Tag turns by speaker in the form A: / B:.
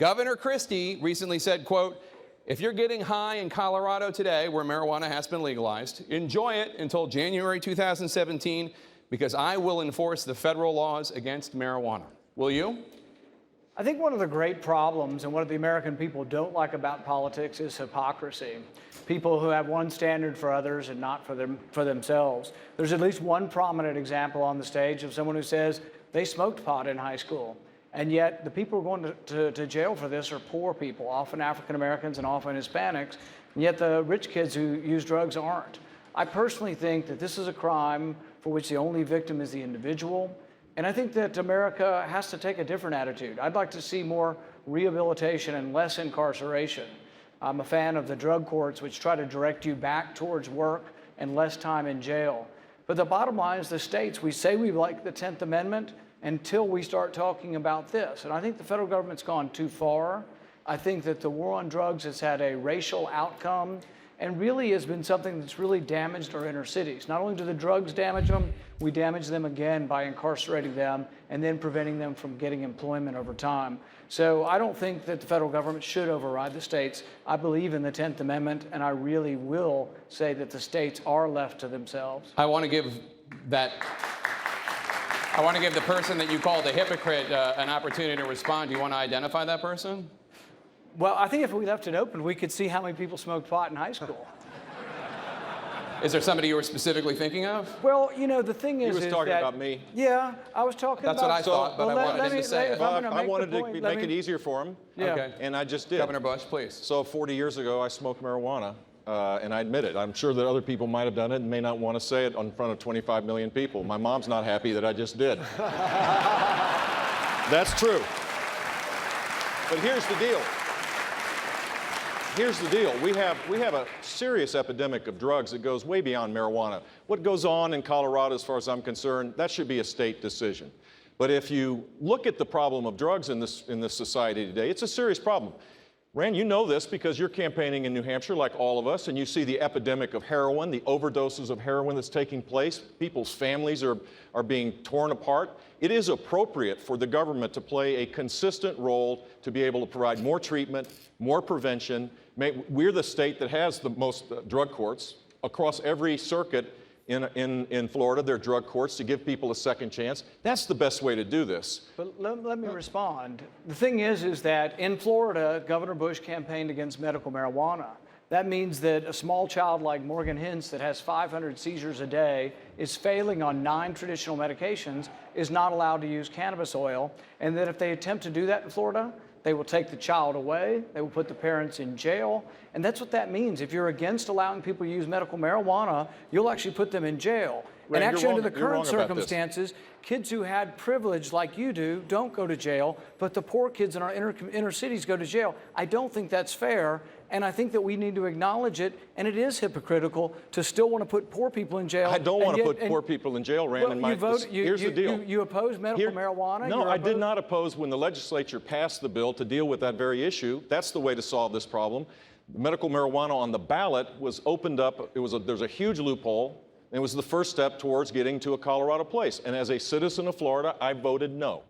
A: Governor Christie recently said, quote, "If you're getting high in Colorado today, where marijuana has been legalized, enjoy it until January 2017, because I will enforce the federal laws against marijuana." Will you?
B: I think one of the great problems and what the American people don't like about politics is hypocrisy. People who have one standard for others and not for themselves. There's at least one prominent example on the stage of someone who says they smoked pot in high school. And yet the people who are going to jail for this are poor people, often African Americans and often Hispanics. And yet the rich kids who use drugs aren't. I personally think that this is a crime for which the only victim is the individual. And I think that America has to take a different attitude. I'd like to see more rehabilitation and less incarceration. I'm a fan of the drug courts, which try to direct you back towards work and less time in jail. But the bottom line is the states, we say we like the 10th Amendment until we start talking about this. And I think the federal government's gone too far. I think that the war on drugs has had a racial outcome and really has been something that's really damaged our inner cities. Not only do the drugs damage them, we damage them again by incarcerating them and then preventing them from getting employment over time. So I don't think that the federal government should override the states. I believe in the 10th Amendment, and I really will say that the states are left to themselves.
A: I want to give the person that you called a hypocrite an opportunity to respond. Do you want to identify that person?
B: Well, I think if we left it open, we could see how many people smoked pot in high school.
A: Is there somebody you were specifically thinking of?
B: Well, you know, the thing is
C: He was talking about me.
B: Yeah, I was talking
A: That's
B: about...
A: what I thought, but I wanted him to say it.
C: Well, I wanted to make it easier for him,
B: Yeah.
A: Okay.
C: and I just did.
A: Governor Bush, please.
C: So 40 years ago, I smoked marijuana, and I admit it. I'm sure that other people might have done it and may not want to say it in front of 25 million people. My mom's not happy that I just did. That's true. But here's the deal. Here's the deal. We have a serious epidemic of drugs that goes way beyond marijuana. What goes on in Colorado, as far as I'm concerned, that should be a state decision. But if you look at the problem of drugs in this society today, it's a serious problem. Rand, you know this because you're campaigning in New Hampshire like all of us, and you see the epidemic of heroin, the overdoses of heroin that's taking place. People's families are being torn apart. It is appropriate for the government to play a consistent role to be able to provide more treatment, more prevention. We're the state that has the most drug courts. Across every circuit in Florida, there are drug courts to give people a second chance. That's the best way to do this.
B: But let me respond. The thing is that in Florida, Governor Bush campaigned against medical marijuana. That means that a small child like Morgan Hintz that has 500 seizures a day, is failing on 9 traditional medications, is not allowed to use cannabis oil, and that if they attempt to do that in Florida, they will take the child away, they will put the parents in jail, and that's what that means. If you're against allowing people to use medical marijuana, you'll actually put them in jail.
C: Rand,
B: and actually, under the
C: you're
B: current
C: wrong about
B: circumstances, kids who had privilege like you do don't go to jail, but the poor kids in our inner cities go to jail. I don't think that's fair, and I think that we need to acknowledge it, and it is hypocritical to still want to put poor people in jail.
C: I don't want to put poor people in jail, Rand.
B: Well,
C: Here's the deal.
B: You oppose medical marijuana?
C: No, I did not oppose when the legislature passed the bill to deal with that very issue. That's the way to solve this problem. Medical marijuana on the ballot was opened up. There's a huge loophole. It was the first step towards getting to a Colorado place. And as a citizen of Florida, I voted no.